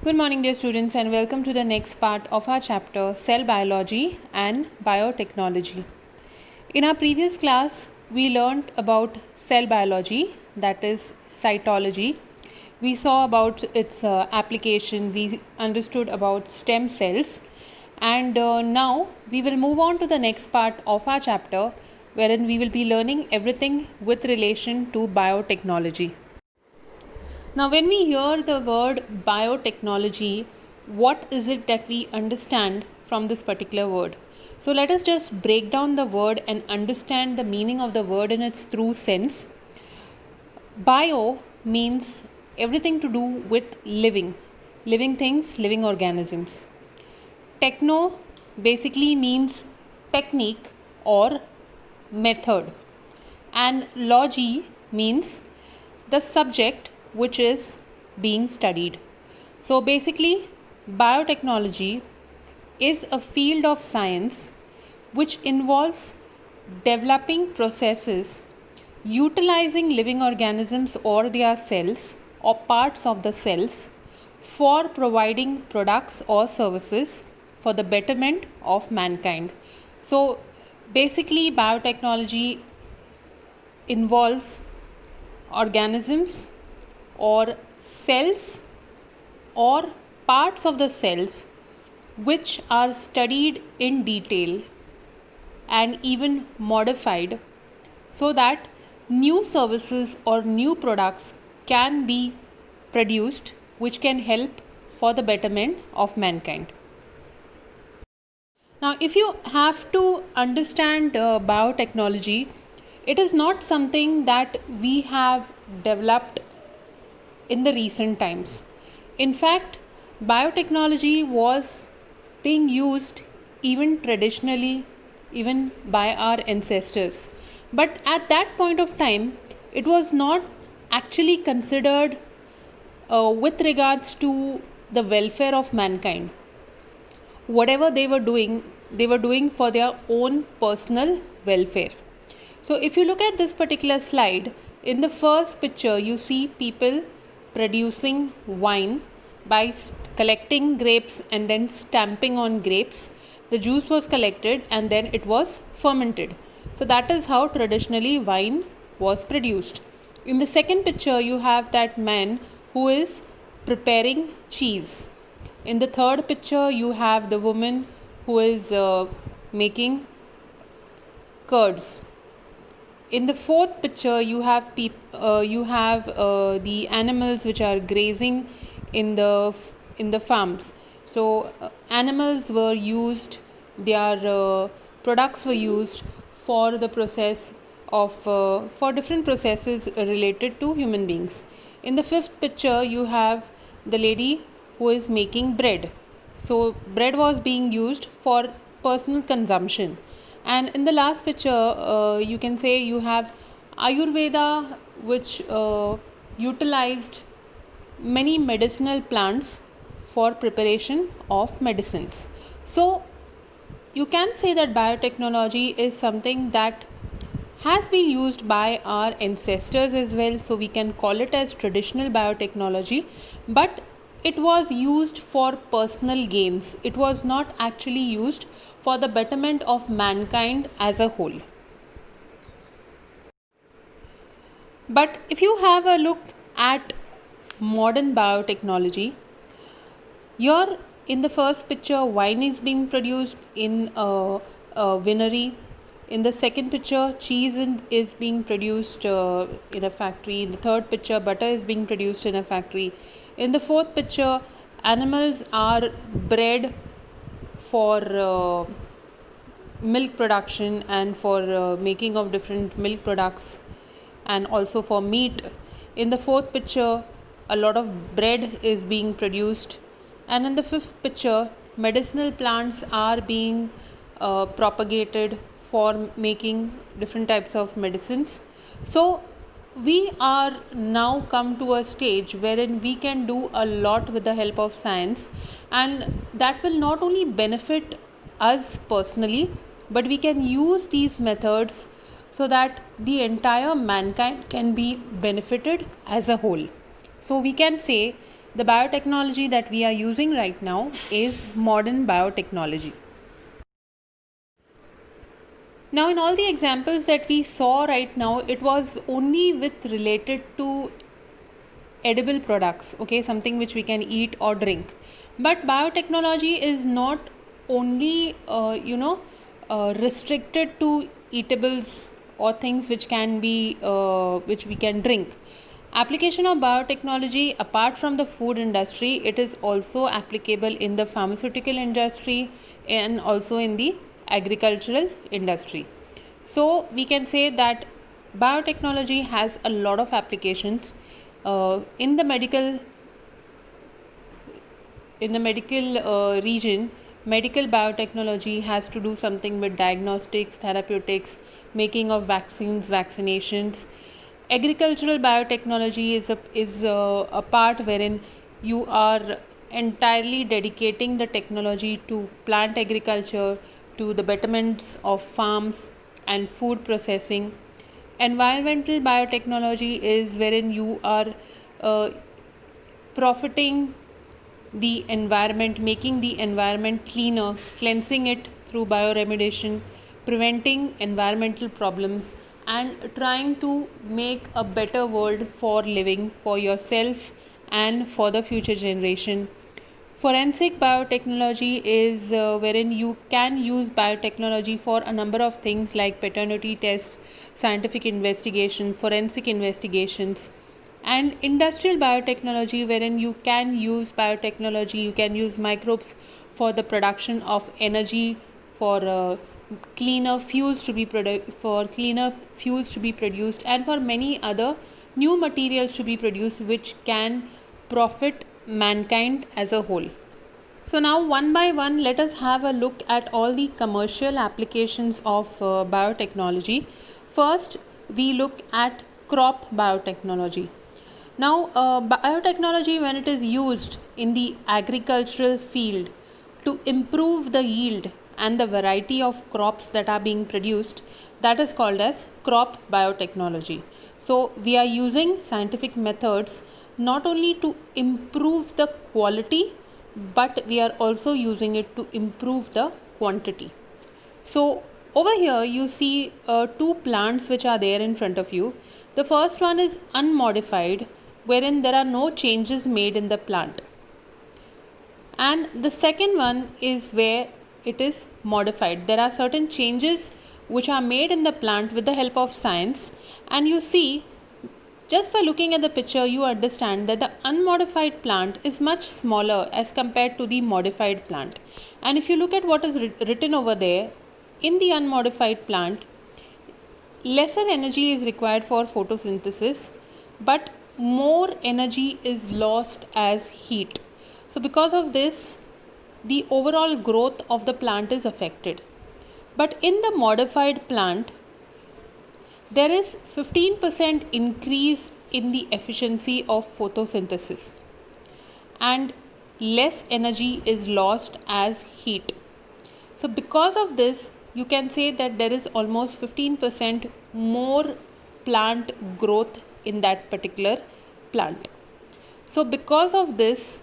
Good morning, dear students, and welcome to the next part of our chapter Cell Biology and Biotechnology. In our previous class, we learnt about cell biology, that is cytology. We saw about its application, we understood about stem cells, and now we will move on to the next part of our chapter, wherein we will be learning everything with relation to biotechnology. Now, when we hear the word biotechnology, what is it that we understand from this particular word? So, let us just break down the word and understand the meaning of the word in its true sense. Bio means everything to do with living things, living organisms. Techno basically means technique or method, and logy means the subject which is being studied. So basically, biotechnology is a field of science which involves developing processes utilizing living organisms or their cells or parts of the cells for providing products or services for the betterment of mankind. So basically, biotechnology involves organisms or cells or parts of the cells which are studied in detail and even modified so that new services or new products can be produced which can help for the betterment of mankind. Now, if you have to understand biotechnology, it is not something that we have developed in the recent times. In fact, biotechnology was being used even traditionally, even by our ancestors. But at that point of time, it was not actually considered with regards to the welfare of mankind. Whatever they were doing for their own personal welfare. So if you look at this particular slide, in the first picture you see people producing wine by collecting grapes and then stamping on grapes. The juice was collected and then it was fermented. So that is how traditionally wine was produced. In the second picture you have that man who is preparing cheese. In the third picture you have the woman who is making curds. In the fourth picture you have the animals which are grazing in the farms. So animals were used, their products were used for the process of for different processes related to human beings. In the fifth picture you have the lady who is making bread. So bread was being used for personal consumption. And in the last picture, you can say you have Ayurveda, which utilized many medicinal plants for preparation of medicines. So you can say that biotechnology is something that has been used by our ancestors as well. So we can call it as traditional biotechnology, but it was used for personal gains. It was not actually used for the betterment of mankind as a whole. But if you have a look at modern biotechnology, here in the first picture wine is being produced in a winery. In the second picture cheese is being produced in a factory. In the third picture butter is being produced in a factory. In the fourth picture, animals are bred for milk production and for making of different milk products and also for meat. In the fourth picture, a lot of bread is being produced. And in the fifth picture, medicinal plants are being propagated for making different types of medicines. So we are now come to a stage wherein we can do a lot with the help of science, and that will not only benefit us personally, but we can use these methods so that the entire mankind can be benefited as a whole. So we can say the biotechnology that we are using right now is modern biotechnology. Now, in all the examples that we saw right now, it was only with related to edible products, okay, something which we can eat or drink. But biotechnology is not only restricted to eatables or things which can be which we can drink. Application of biotechnology apart from the food industry, it is also applicable in the pharmaceutical industry and also in the agricultural industry. So we can say that biotechnology has a lot of applications in the medical region. Medical biotechnology has to do something with diagnostics, therapeutics, making of vaccines, vaccinations. Agricultural biotechnology is a part wherein you are entirely dedicating the technology to plant agriculture, to the betterments of farms and food processing. Environmental biotechnology is wherein you are profiting the environment, making the environment cleaner, cleansing it through bioremediation, preventing environmental problems, and trying to make a better world for living for yourself and for the future generation. Forensic biotechnology is wherein you can use biotechnology for a number of things like paternity tests, scientific investigation, forensic investigations. And industrial biotechnology, wherein you can use biotechnology, you can use microbes for the production of energy, for cleaner fuels to be produced, and for many other new materials to be produced which can profit mankind as a whole. So now one by one, let us have a look at all the commercial applications of biotechnology. First, we look at crop biotechnology. Now, biotechnology, when it is used in the agricultural field to improve the yield and the variety of crops that are being produced, that is called as crop biotechnology. So, we are using scientific methods not only to improve the quality, but we are also using it to improve the quantity. So, over here you see two plants which are there in front of you. The first one is unmodified, wherein there are no changes made in the plant. And the second one is where it is modified. There are certain changes which are made in the plant with the help of science, and you see, just by looking at the picture, you understand that the unmodified plant is much smaller as compared to the modified plant. And if you look at what is written over there, in the unmodified plant, lesser energy is required for photosynthesis, but more energy is lost as heat. So because of this, the overall growth of the plant is affected. But in the modified plant, there is 15% increase in the efficiency of photosynthesis, and less energy is lost as heat. So because of this, you can say that there is almost 15% more plant growth in that particular plant. So because of this,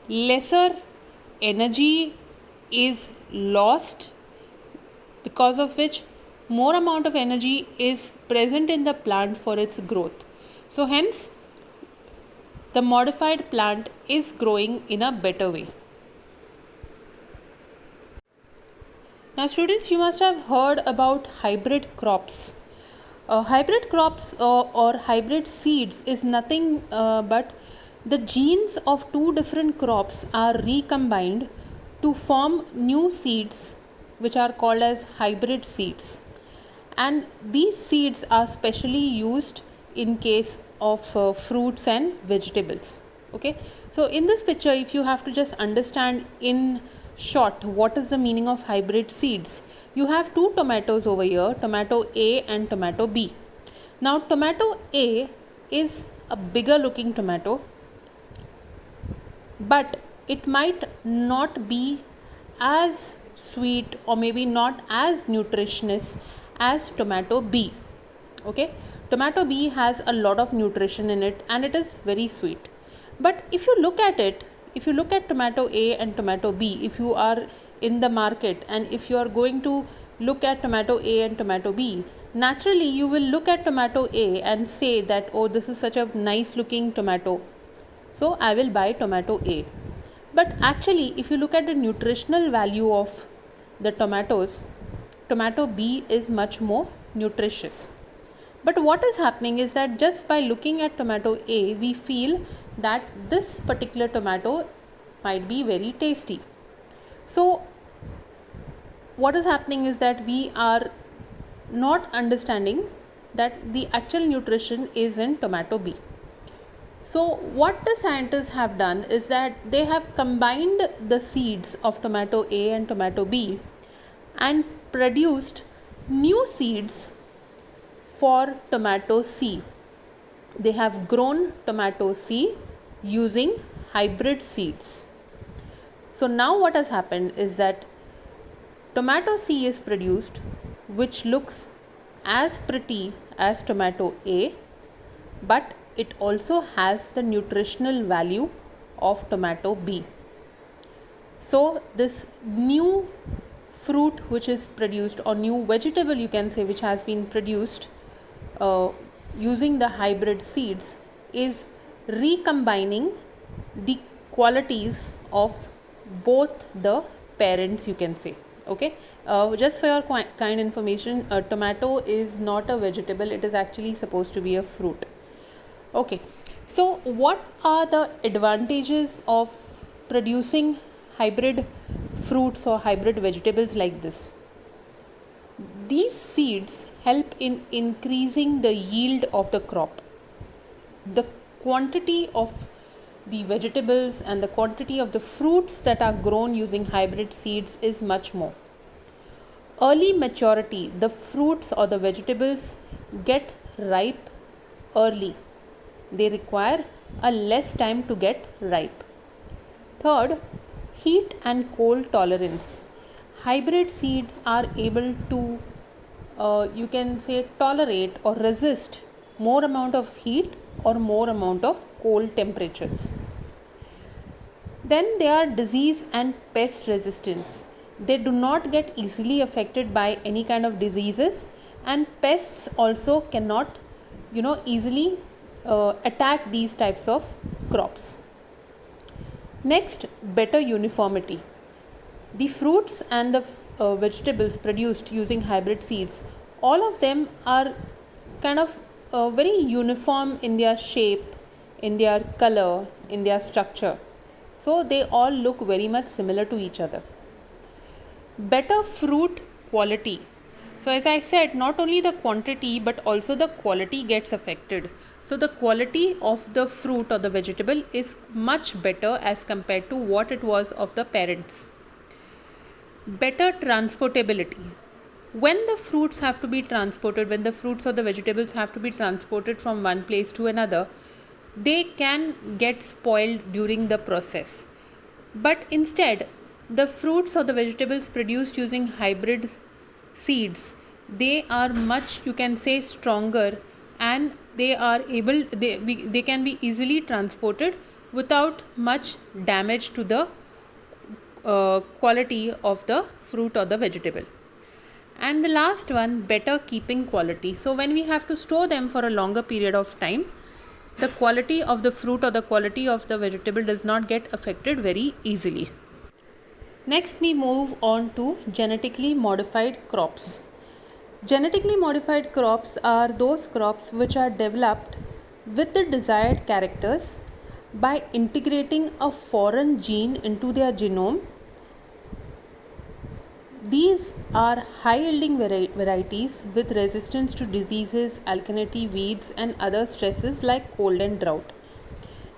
lesser energy is lost, because of which more amount of energy is present in the plant for its growth. So hence, the modified plant is growing in a better way. Now students, you must have heard about hybrid crops. Hybrid crops or hybrid seeds is nothing but the genes of two different crops are recombined to form new seeds which are called as hybrid seeds. And these seeds are specially used in case of fruits and vegetables. Okay, so in this picture, if you have to just understand in short what is the meaning of hybrid seeds, you have two tomatoes over here, tomato A and tomato B. Now tomato A is a bigger looking tomato, but it might not be as sweet or maybe not as nutritious as tomato B. Okay, tomato B has a lot of nutrition in it and it is very sweet. But if you look at it, if you look at tomato A and tomato B, if you are in the market and if you are going to look at tomato A and tomato B, naturally you will look at tomato A and say that, oh, this is such a nice looking tomato, so I will buy tomato A. But actually, if you look at the nutritional value of the tomatoes, tomato B is much more nutritious. But what is happening is that just by looking at tomato A, we feel that this particular tomato might be very tasty. So what is happening is that we are not understanding that the actual nutrition is in tomato B. So what the scientists have done is that they have combined the seeds of tomato A and tomato B and produced new seeds for tomato C. They have grown tomato C using hybrid seeds. So now what has happened is that tomato C is produced, which looks as pretty as tomato A, but it also has the nutritional value of tomato B. So this new fruit which is produced, or new vegetable you can say, which has been produced using the hybrid seeds, is recombining the qualities of both the parents, you can say. Okay, just for your kind information, tomato is not a vegetable, it is actually supposed to be a fruit. Okay, so what are the advantages of producing hybrid fruits or hybrid vegetables like this? These seeds help in increasing the yield of the crop. The quantity of the vegetables and the quantity of the fruits that are grown using hybrid seeds is much more. Early maturity, the fruits or the vegetables get ripe early. They require a less time to get ripe. Third, heat and cold tolerance. Hybrid seeds are able to you can say tolerate or resist more amount of heat or more amount of cold temperatures. Then there are disease and pest resistance. They do not get easily affected by any kind of diseases, and pests also cannot easily attack these types of crops. Next, better uniformity. The fruits and the vegetables produced using hybrid seeds, all of them are kind of very uniform in their shape, in their color, in their structure. So they all look very much similar to each other. Better fruit quality. So as I said, not only the quantity but also the quality gets affected. So the quality of the fruit or the vegetable is much better as compared to what it was of the parents. Better transportability. When the fruits have to be transported, when the fruits or the vegetables have to be transported from one place to another, they can get spoiled during the process. But instead, the fruits or the vegetables produced using hybrid seeds, they are much, you can say, stronger, and they are able, they can be easily transported without much damage to the quality of the fruit or the vegetable. And the last one, better keeping quality. So when we have to store them for a longer period of time, the quality of the fruit or the quality of the vegetable does not get affected very easily. Next, we move on to genetically modified crops. Genetically modified crops are those crops which are developed with the desired characters by integrating a foreign gene into their genome. These are high-yielding varieties with resistance to diseases, alkalinity, weeds, and other stresses like cold and drought.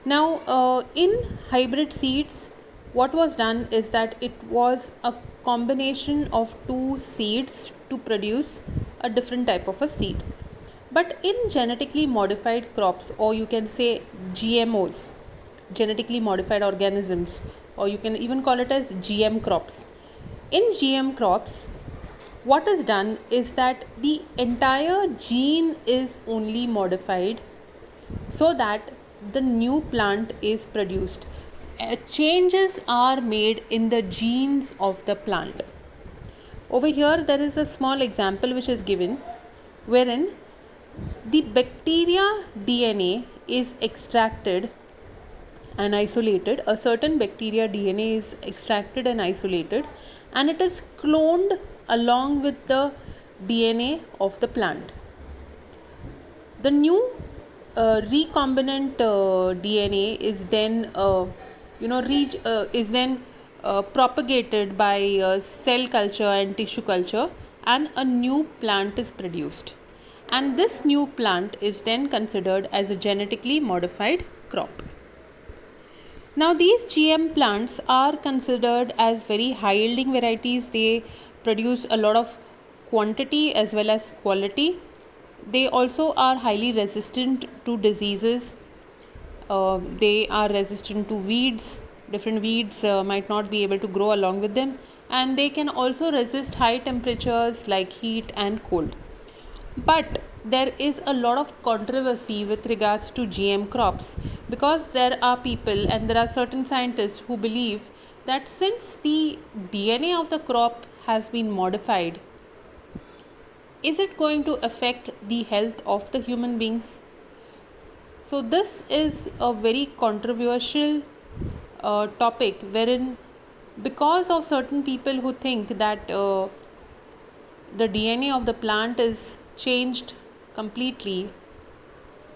Now, in hybrid seeds, what was done is that it was a combination of two seeds to produce a different type of a seed. But in genetically modified crops, or you can say GMOs, genetically modified organisms, or you can even call it as GM crops. In GM crops, what is done is that the entire gene is only modified so that the new plant is produced. Changes are made in the genes of the plant. Over here there is a small example which is given, wherein the bacteria DNA is extracted and isolated. A certain bacteria DNA is extracted and isolated, and it is cloned along with the DNA of the plant. The new recombinant DNA is then propagated by cell culture and tissue culture, and a new plant is produced. And this new plant is then considered as a genetically modified crop. Now these GM plants are considered as very high yielding varieties. They produce a lot of quantity as well as quality. They also are highly resistant to diseases. They are resistant to weeds. Different weeds might not be able to grow along with them, and they can also resist high temperatures like heat and cold. But there is a lot of controversy with regards to GM crops, because there are people and there are certain scientists who believe that since the DNA of the crop has been modified, is it going to affect the health of the human beings? So this is a very controversial topic, wherein because of certain people who think that the DNA of the plant is changed completely,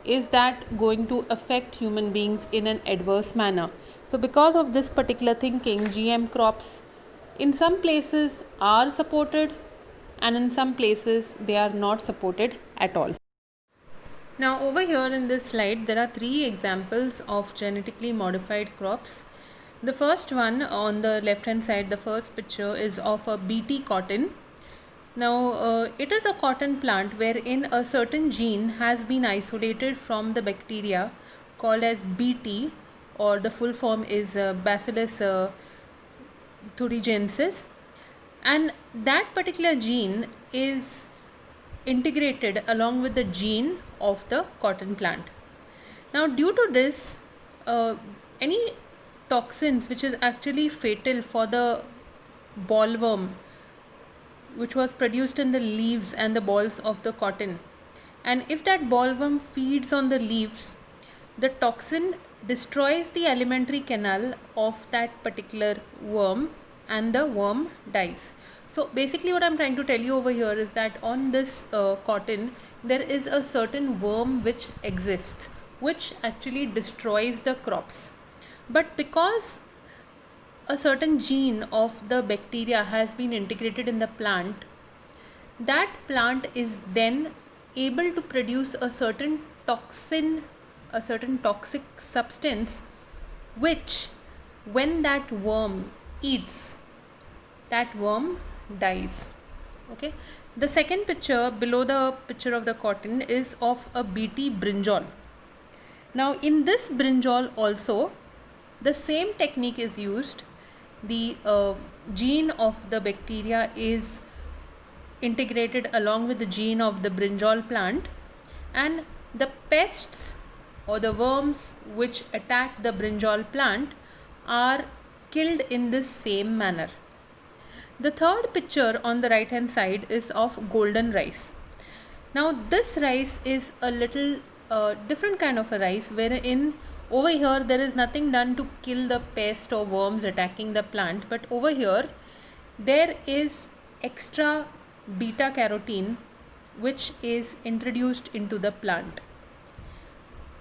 is that going to affect human beings in an adverse manner? So because of this particular thinking, GM crops in some places are supported and in some places they are not supported at all. Now over here in this slide there are 3 examples of genetically modified crops. The first one on the left hand side, the first picture is of a BT cotton. Now it is a cotton plant wherein a certain gene has been isolated from the bacteria called as BT, or the full form is Bacillus thuringiensis, and that particular gene is integrated along with the gene of the cotton plant. Now due to this, any toxins which is actually fatal for the bollworm which was produced in the leaves and the balls of the cotton, and if that bollworm feeds on the leaves, the toxin destroys the alimentary canal of that particular worm and the worm dies. So basically what I'm trying to tell you over here is that on this cotton there is a certain worm which exists, which actually destroys the crops. But because a certain gene of the bacteria has been integrated in the plant, that plant is then able to produce a certain toxin, a certain toxic substance, which when that worm eats, that worm dies. Okay. The second picture below the picture of the cotton is of a BT brinjal. Now in this brinjal also the same technique is used. The gene of the bacteria is integrated along with the gene of the brinjal plant, and the pests or the worms which attack the brinjal plant are killed in this same manner. The third picture on the right hand side is of golden rice. Now this rice is a little different kind of a rice, wherein over here there is nothing done to kill the pest or worms attacking the plant, but over here there is extra beta carotene which is introduced into the plant.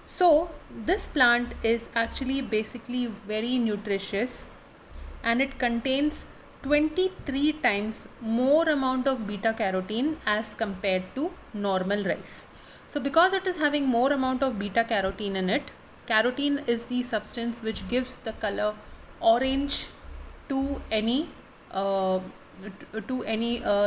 So this plant is actually basically very nutritious, and it contains 23 times more amount of beta carotene as compared to normal rice. So because it is having more amount of beta carotene in it, carotene is the substance which gives the color orange to any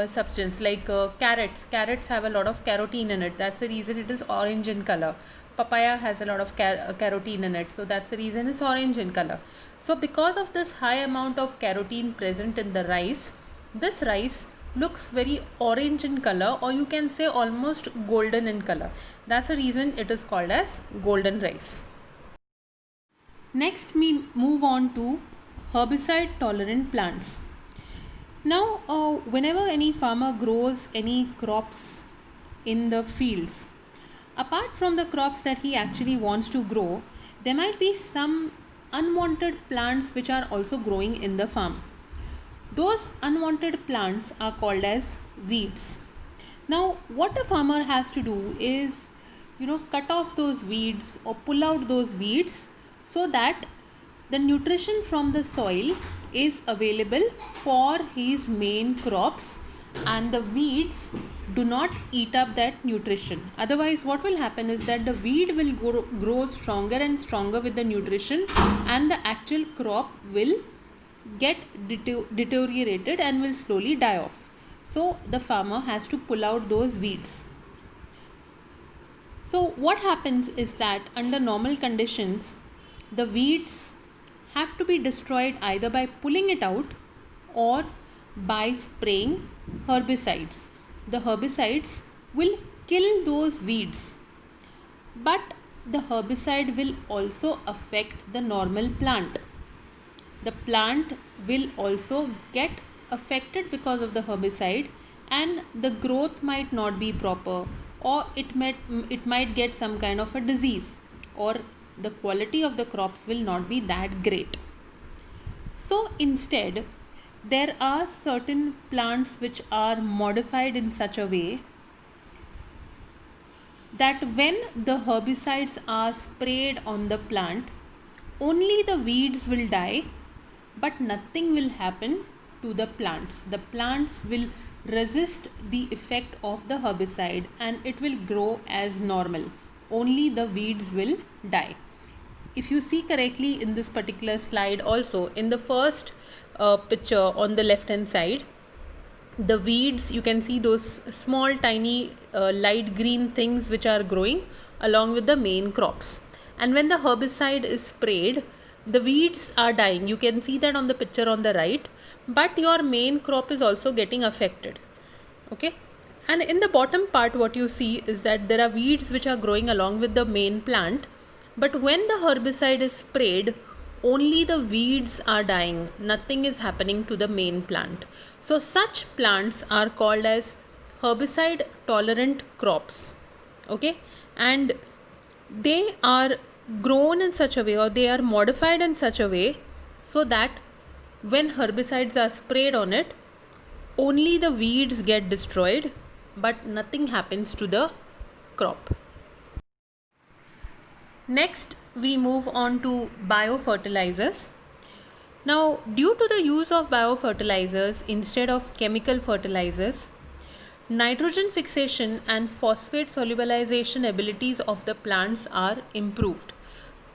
substance, like carrots have a lot of carotene in it, that's the reason it is orange in color. Papaya has a lot of carotene in it, so that's the reason it's orange in color. So because of this high amount of carotene present in the rice, this rice looks very orange in color, or you can say almost golden in color. That's the reason it is called as golden rice. Next, we move on to herbicide tolerant plants. Now, whenever any farmer grows any crops in the fields, apart from the crops that he actually wants to grow, there might be some unwanted plants which are also growing in the farm. Those unwanted plants are called as weeds. Now, what a farmer has to do is, cut off those weeds or pull out those weeds so that the nutrition from the soil is available for his main crops and the weeds do not eat up that nutrition. Otherwise, what will happen is that the weed will grow stronger and stronger with the nutrition, and the actual crop will get deteriorated and will slowly die off. So the farmer has to pull out those weeds. So what happens is that under normal conditions, the weeds have to be destroyed either by pulling it out or by spraying herbicides. The herbicides will kill those weeds, but the herbicide will also affect the normal plant. The plant will also get affected because of the herbicide, and the growth might not be proper, or it might get some kind of a disease, or the quality of the crops will not be that great. So instead, there are certain plants which are modified in such a way that when the herbicides are sprayed on the plant, only the weeds will die, but nothing will happen to the plants. The plants will resist the effect of the herbicide and it will grow as normal. Only the weeds will die. If you see correctly in this particular slide, also in the first picture on the left hand side, the weeds, you can see those small tiny light green things which are growing along with the main crops, and when the herbicide is sprayed, the weeds are dying. You can see that on the picture on the right, but your main crop is also getting affected. Okay, and in the bottom part what you see is that there are weeds which are growing along with the main plant, but when the herbicide is sprayed, only the weeds are dying, nothing is happening to the main plant. So such plants are called as herbicide tolerant crops. Okay, and they are grown in such a way, or they are modified in such a way, so that when herbicides are sprayed on it, only the weeds get destroyed, but nothing happens to the crop. Next, we move on to biofertilizers. Now, due to the use of biofertilizers instead of chemical fertilizers, nitrogen fixation and phosphate solubilization abilities of the plants are improved.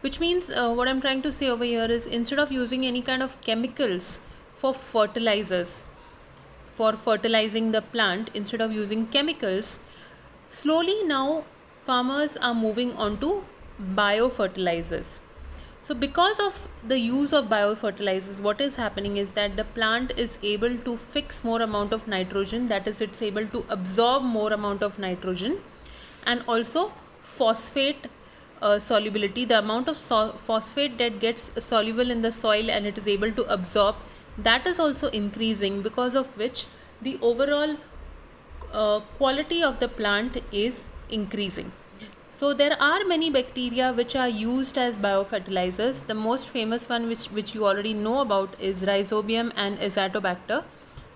Which means what I'm trying to say over here is, instead of using any kind of chemicals for fertilizers, for fertilizing the plant, instead of using chemicals, slowly now farmers are moving on to biofertilizers. So because of the use of biofertilizers, what is happening is that the plant is able to fix more amount of nitrogen, that is, it's able to absorb more amount of nitrogen, and also phosphate solubility, the amount of phosphate that gets soluble in the soil and it is able to absorb, that is also increasing, because of which the overall quality of the plant is increasing. So there are many bacteria which are used as biofertilizers. The most famous one which you already know about is Rhizobium and Azotobacter.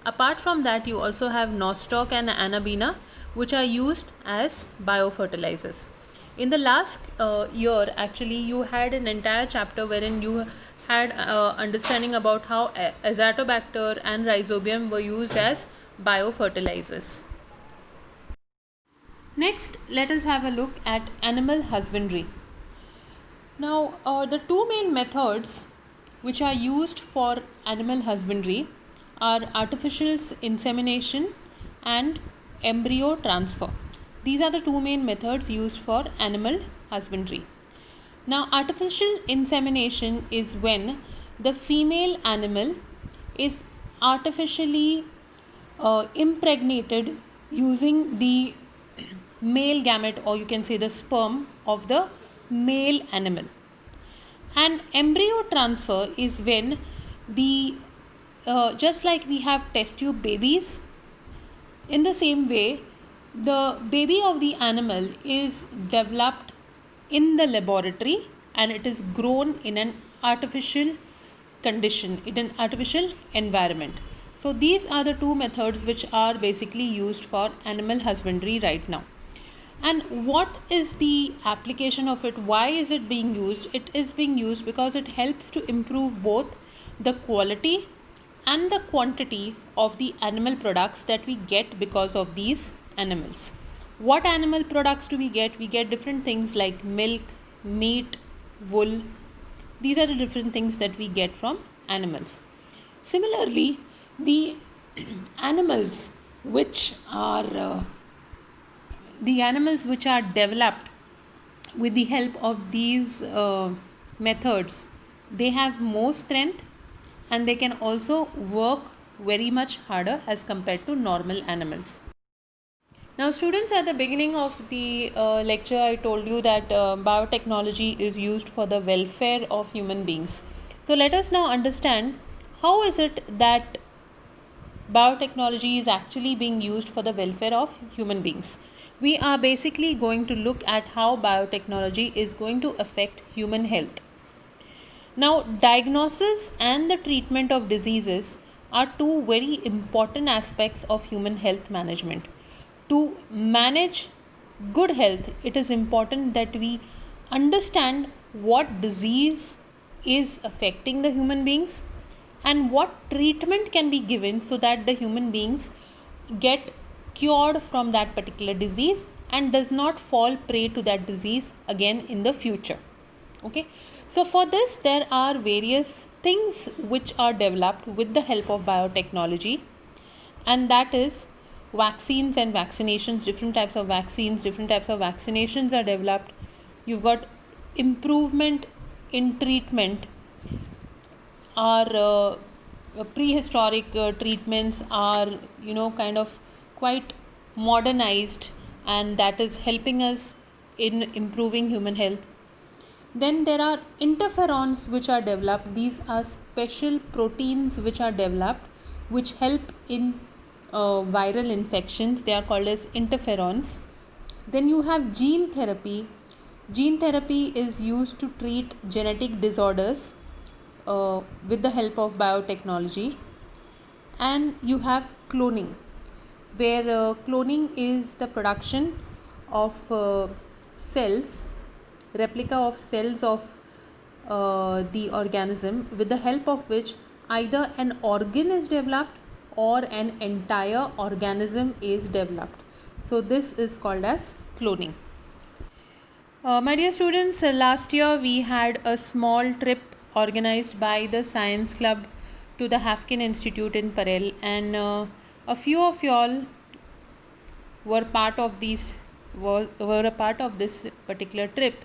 Apart from that, you also have Nostoc and Anabaena, which are used as biofertilizers. In the last year, actually, you had an entire chapter wherein you had understanding about how Azotobacter and Rhizobium were used as biofertilizers. Next, let us have a look at animal husbandry. Now, the two main methods which are used for animal husbandry are artificial insemination and embryo transfer. These are the two main methods used for animal husbandry. Now, artificial insemination is when the female animal is artificially impregnated using the male gamete, or you can say the sperm of the male animal. And embryo transfer is when the just like we have test tube babies, in the same way, the baby of the animal is developed in the laboratory and it is grown in an artificial condition, in an artificial environment. So, these are the two methods which are basically used for animal husbandry right now. And what is the application of it? Why is it being used? It is being used because it helps to improve both the quality and the quantity of the animal products that we get because of these animals. What animal products do we get? We get different things like milk, meat, wool. These are the different things that we get from animals. Similarly, the animals which are developed with the help of these methods, they have more strength and they can also work very much harder as compared to normal animals. Now students, at the beginning of the lecture I told you that biotechnology is used for the welfare of human beings. So let us now understand how is it that biotechnology is actually being used for the welfare of human beings. We are basically going to look at how biotechnology is going to affect human health. Now, diagnosis and the treatment of diseases are two very important aspects of human health management. To manage good health, it is important that we understand what disease is affecting the human beings and what treatment can be given so that the human beings get cured from that particular disease and does not fall prey to that disease again in the future. Okay, so for this there are various things which are developed with the help of biotechnology, and that is vaccines and vaccinations. Different types of vaccines, different types of vaccinations are developed. You've got improvement in treatment. Our prehistoric treatments are kind of quite modernized, and that is helping us in improving human health. Then there are interferons which are developed. These are special proteins which are developed which help in viral infections. They are called as interferons. Then you have gene therapy. Gene therapy is used to treat genetic disorders with the help of biotechnology. And you have cloning, where cloning is the production of cells, replica of cells of the organism, with the help of which either an organ is developed or an entire organism is developed. So this is called as cloning. My dear students, last year we had a small trip organized by the Science Club to the Hafkin Institute in Parel, and a few of y'all were a part of this particular trip.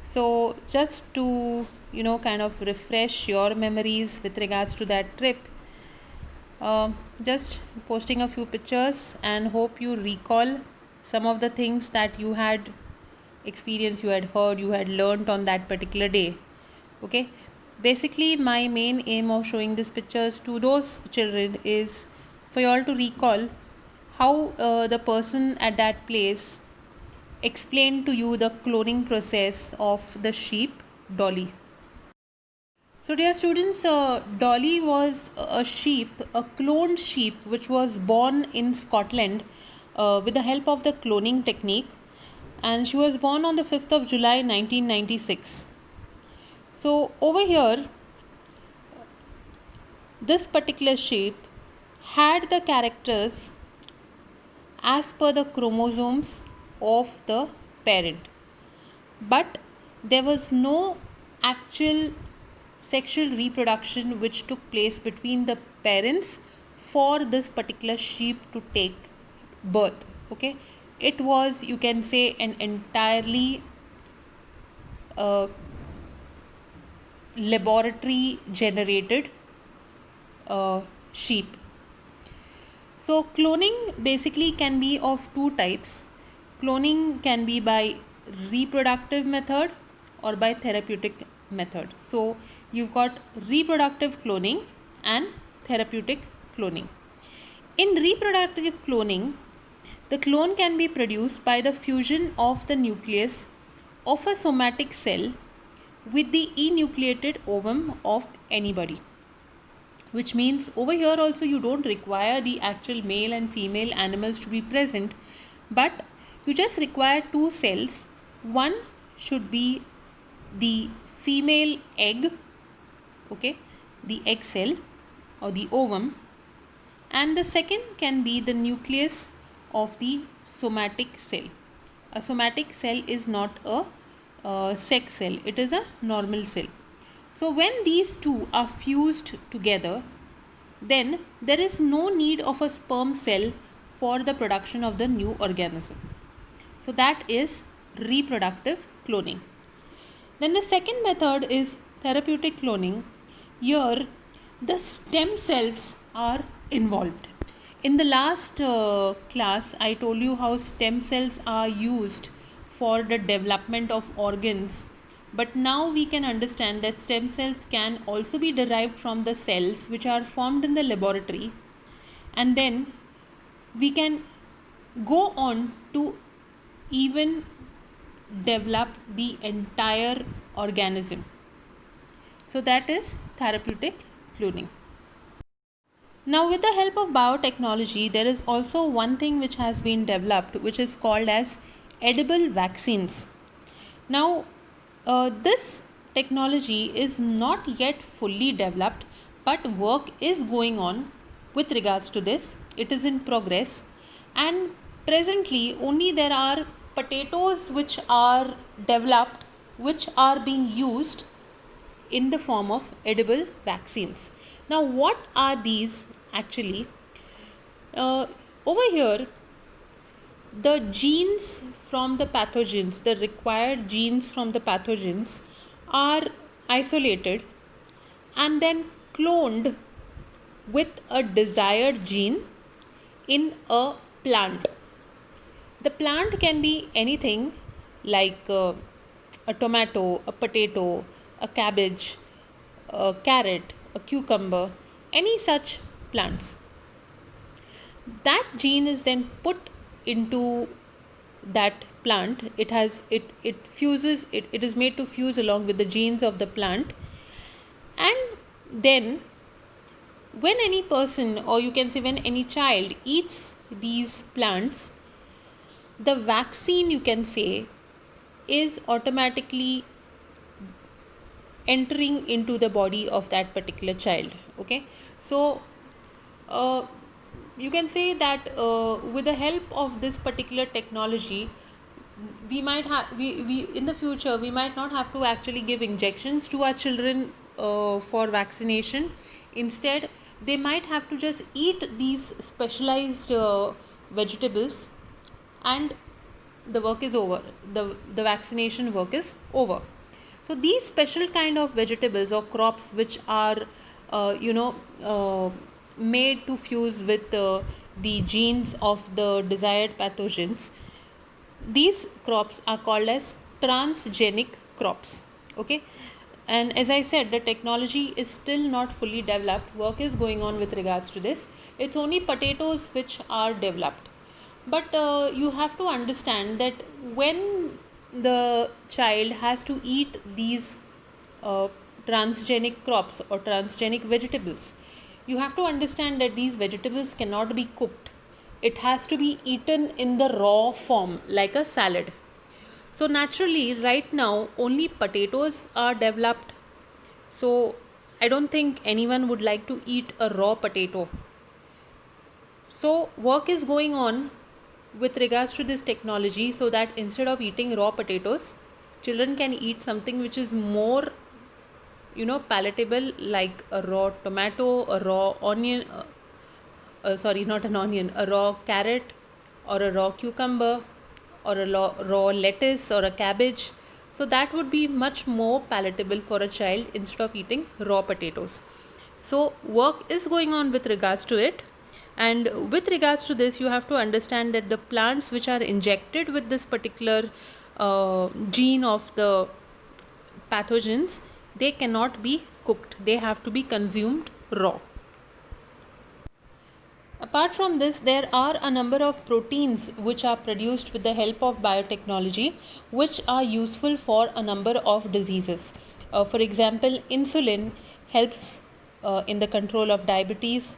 So just to kind of refresh your memories with regards to that trip, just posting a few pictures and hope you recall some of the things that you had experienced, you had heard, you had learnt on that particular day. Okay, basically my main aim of showing these pictures to those children is for you all to recall how the person at that place explained to you the cloning process of the sheep Dolly. So dear students, Dolly was a sheep, a cloned sheep which was born in Scotland with the help of the cloning technique, and she was born on the 5th of July 1996. So over here, this particular sheep had the characters as per the chromosomes of the parent, but there was no actual sexual reproduction which took place between the parents for this particular sheep to take birth. Okay, it was, you can say, an entirely laboratory generated sheep. So cloning basically can be of two types. Cloning can be by reproductive method or by therapeutic method. So you've got reproductive cloning and therapeutic cloning. In reproductive cloning, the clone can be produced by the fusion of the nucleus of a somatic cell with the enucleated ovum of anybody. Which means over here also you don't require the actual male and female animals to be present, but you just require two cells. One should be the female egg, okay, the egg cell or the ovum, and the second can be the nucleus of the somatic cell. A somatic cell is not a sex cell, it is a normal cell. So when these two are fused together, then there is no need of a sperm cell for the production of the new organism. So that is reproductive cloning. Then the second method is therapeutic cloning. Here the stem cells are involved. In the last class, I told you how stem cells are used for the development of organs. But now we can understand that stem cells can also be derived from the cells which are formed in the laboratory. And then we can go on to even develop the entire organism. So that is therapeutic cloning. Now with the help of biotechnology, there is also one thing which has been developed which is called as edible vaccines. Now this technology is not yet fully developed, but work is going on with regards to this. It is in progress, and presently only there are potatoes which are developed, which are being used in the form of edible vaccines. Now what are these actually? Over here, the genes from the pathogens, the required genes from the pathogens are isolated and then cloned with a desired gene in a plant. The plant can be anything like a tomato, a potato, a cabbage, a carrot, a cucumber, any such plants. That gene is then put into that plant. It fuses, it is made to fuse along with the genes of the plant, and then when any person, or you can say when any child eats these plants, the vaccine, you can say, is automatically entering into the body of that particular child. Okay, so you can say that with the help of this particular technology, we might have we in the future we might not have to actually give injections to our children for vaccination. Instead, they might have to just eat these specialized vegetables, and the work is over. The vaccination work is over. So these special kind of vegetables or crops which are made to fuse with the genes of the desired pathogens, these crops are called as transgenic crops. Okay, and as I said, the technology is still not fully developed. Work is going on with regards to this. It's only potatoes which are developed, but you have to understand that when the child has to eat these transgenic crops or transgenic vegetables, you have to understand that these vegetables cannot be cooked. It has to be eaten in the raw form, like a salad. So naturally, right now, only potatoes are developed. So I don't think anyone would like to eat a raw potato. So work is going on with regards to this technology, so that instead of eating raw potatoes, children can eat something which is more palatable, like a raw tomato, a raw onion, not an onion, a raw carrot, or a raw cucumber, or a raw lettuce, or a cabbage. So that would be much more palatable for a child instead of eating raw potatoes. So work is going on with regards to it. And with regards to this, you have to understand that the plants which are injected with this particular gene of the pathogens they cannot be cooked, they have to be consumed raw. Apart from this, there are a number of proteins which are produced with the help of biotechnology, which are useful for a number of diseases. For example, insulin helps in the control of diabetes.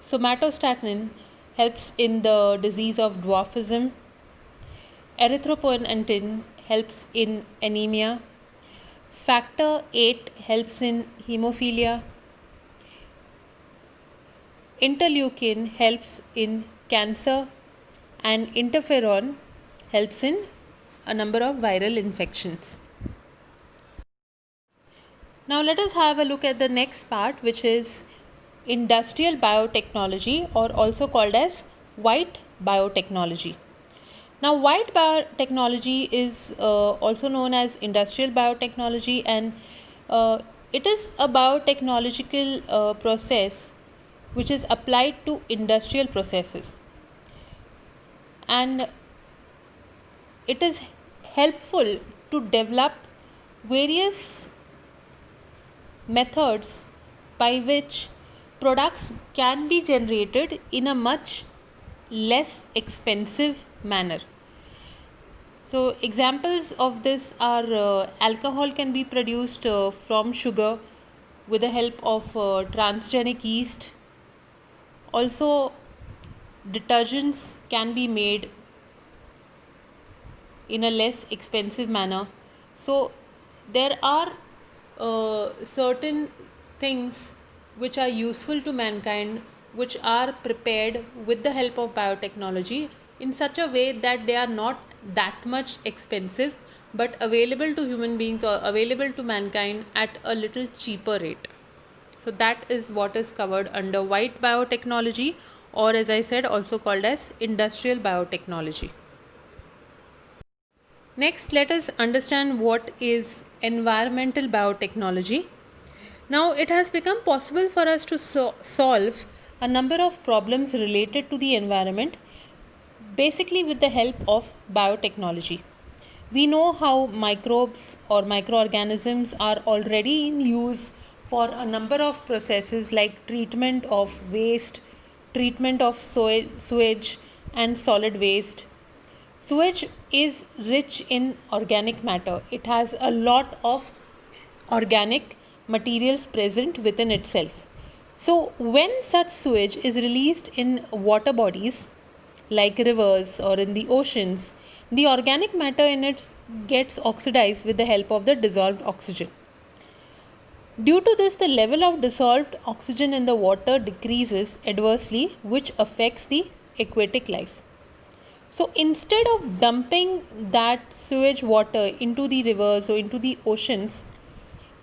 Somatostatin helps in the disease of dwarfism. Erythropoietin helps in anemia. Factor 8 helps in hemophilia. Interleukin helps in cancer, and interferon helps in a number of viral infections. Now let us have a look at the next part, which is industrial biotechnology, or also called as white biotechnology. Now, white biotechnology is also known as industrial biotechnology, and it is a biotechnological process which is applied to industrial processes, and it is helpful to develop various methods by which products can be generated in a much less expensive manner. So examples of this are alcohol can be produced from sugar with the help of transgenic yeast. Also, detergents can be made in a less expensive manner. So there are certain things which are useful to mankind, which are prepared with the help of biotechnology in such a way that they are not that much expensive, but available to human beings or available to mankind at a little cheaper rate. So that is what is covered under white biotechnology, or as I said, also called as industrial biotechnology. Next, let us understand what is environmental biotechnology. Now, it has become possible for us to solve a number of problems related to the environment, basically with the help of biotechnology. We know how microbes or microorganisms are already in use for a number of processes like treatment of waste, treatment of sewage and solid waste. Sewage is rich in organic matter. It has a lot of organic materials present within itself. So, when such sewage is released in water bodies like rivers or in the oceans, the organic matter in it gets oxidized with the help of the dissolved oxygen. Due to this, the level of dissolved oxygen in the water decreases adversely, which affects the aquatic life. So instead of dumping that sewage water into the rivers or into the oceans,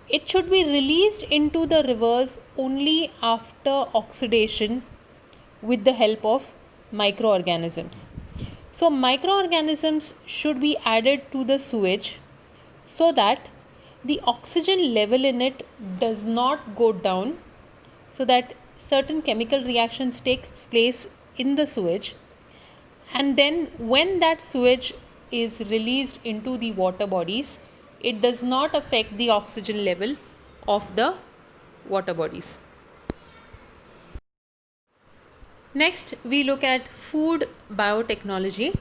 it should be released into the rivers only after oxidation with the help of microorganisms. So microorganisms should be added to the sewage so that the oxygen level in it does not go down, so that certain chemical reactions take place in the sewage, and then when that sewage is released into the water bodies, it does not affect the oxygen level of the water bodies. Next, we look at food biotechnology.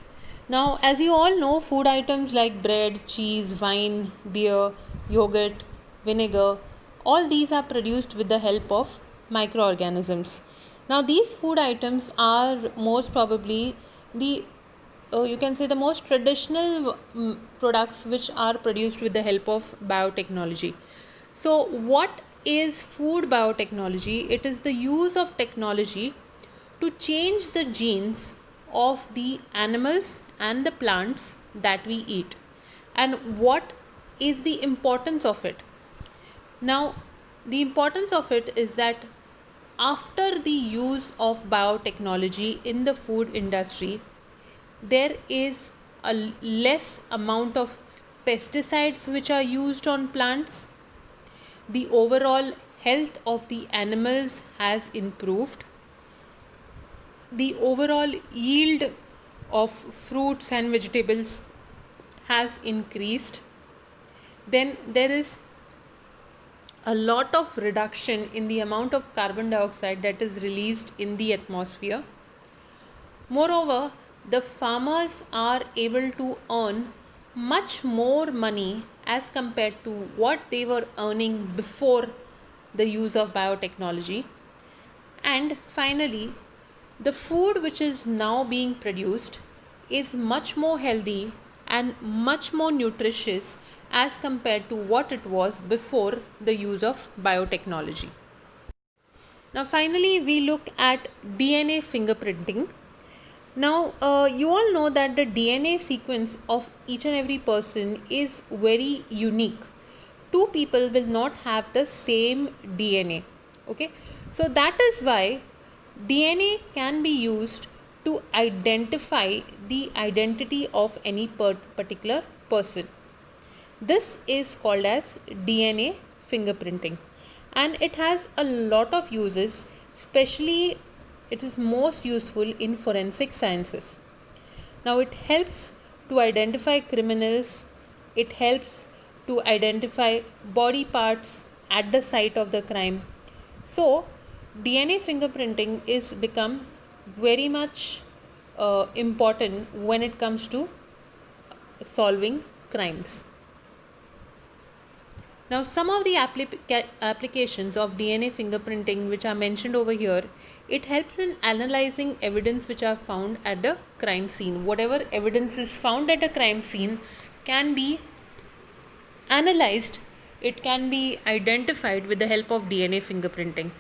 Now, as you all know, food items like bread, cheese, wine, beer, yogurt, vinegar, all these are produced with the help of microorganisms. Now, these food items are most probably the you can say the most traditional products which are produced with the help of biotechnology. So, what is food biotechnology? It is the use of technology to change the genes of the animals and the plants that we eat. And what is the importance of it? Now, the importance of it is that after the use of biotechnology in the food industry, there is a less amount of pesticides which are used on plants. The overall health of the animals has improved. The overall yield of fruits and vegetables has increased. Then there is a lot of reduction in the amount of carbon dioxide that is released in the atmosphere. Moreover, the farmers are able to earn much more money as compared to what they were earning before the use of biotechnology. And finally, the food which is now being produced is much more healthy and much more nutritious as compared to what it was before the use of biotechnology. Now, finally, we look at DNA fingerprinting. Now, you all know that the DNA sequence of each and every person is very unique. Two people will not have the same DNA. Okay, so that is why DNA can be used to identify the identity of any particular person. This is called as DNA fingerprinting, and it has a lot of uses, especially it is most useful in forensic sciences. Now, it helps to identify criminals, it helps to identify body parts at the site of the crime. So, DNA fingerprinting is become very much important when it comes to solving crimes. Now, some of the applications of DNA fingerprinting which are mentioned over here, it helps in analyzing evidence which are found at the crime scene. Whatever evidence is found at a crime scene can be analyzed, it can be identified with the help of DNA fingerprinting.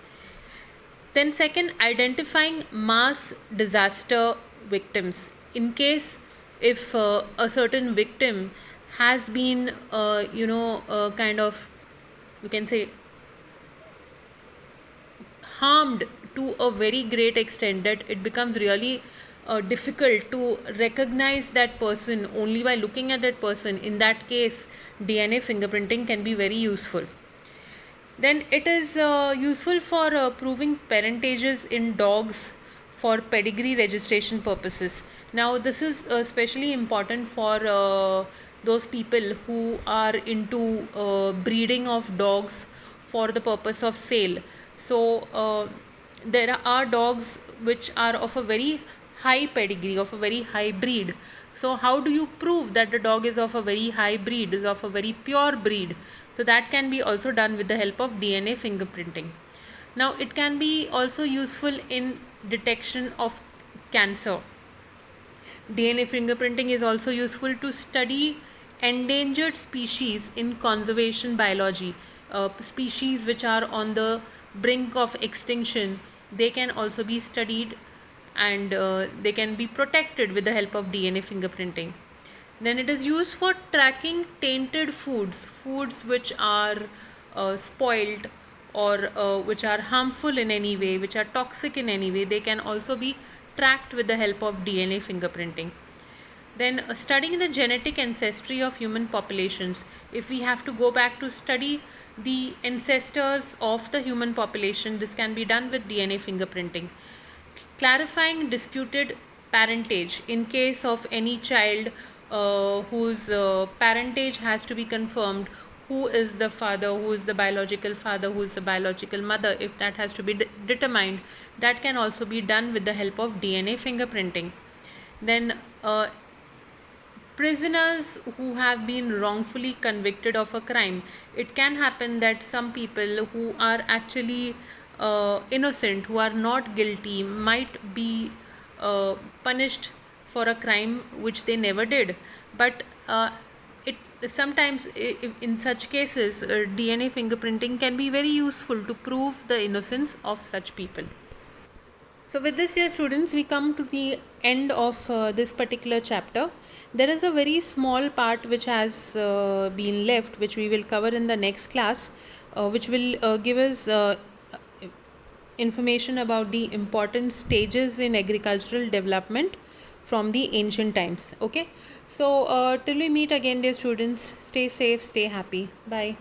Then second, identifying mass disaster victims. In case if a certain victim has been kind of, you can say, harmed to a very great extent that it becomes really difficult to recognize that person only by looking at that person. In that case, DNA fingerprinting can be very useful. Then it is useful for proving parentages in dogs for pedigree registration purposes. Now, this is especially important for those people who are into breeding of dogs for the purpose of sale. So, there are dogs which are of a very high pedigree, of a very high breed. So, how do you prove that the dog is of a very high breed, is of a very pure breed? So, that can be also done with the help of DNA fingerprinting. Now, it can be also useful in detection of cancer. DNA fingerprinting is also useful to study endangered species in conservation biology. Species which are on the brink of extinction, they can also be studied and they can be protected with the help of DNA fingerprinting. Then it is used for tracking tainted foods which are spoiled or which are harmful in any way, which are toxic in any way. They can also be tracked with the help of DNA fingerprinting. Then studying the genetic ancestry of human populations. If we have to go back to study the ancestors of the human population, this can be done with DNA fingerprinting. Clarifying disputed parentage in case of any child whose parentage has to be confirmed, who is the father, who is the biological father, who is the biological mother. If that has to be determined, that can also be done with the help of DNA fingerprinting. Then prisoners who have been wrongfully convicted of a crime, it can happen that some people who are actually innocent, who are not guilty, might be punished for a crime which they never did. But it sometimes in such cases DNA fingerprinting can be very useful to prove the innocence of such people. So with this, dear students, we come to the end of this particular chapter. There is a very small part which has been left, which we will cover in the next class, which will give us information about the important stages in agricultural development from the ancient times. Okay, so till we meet again, dear students, stay safe, stay happy. Bye.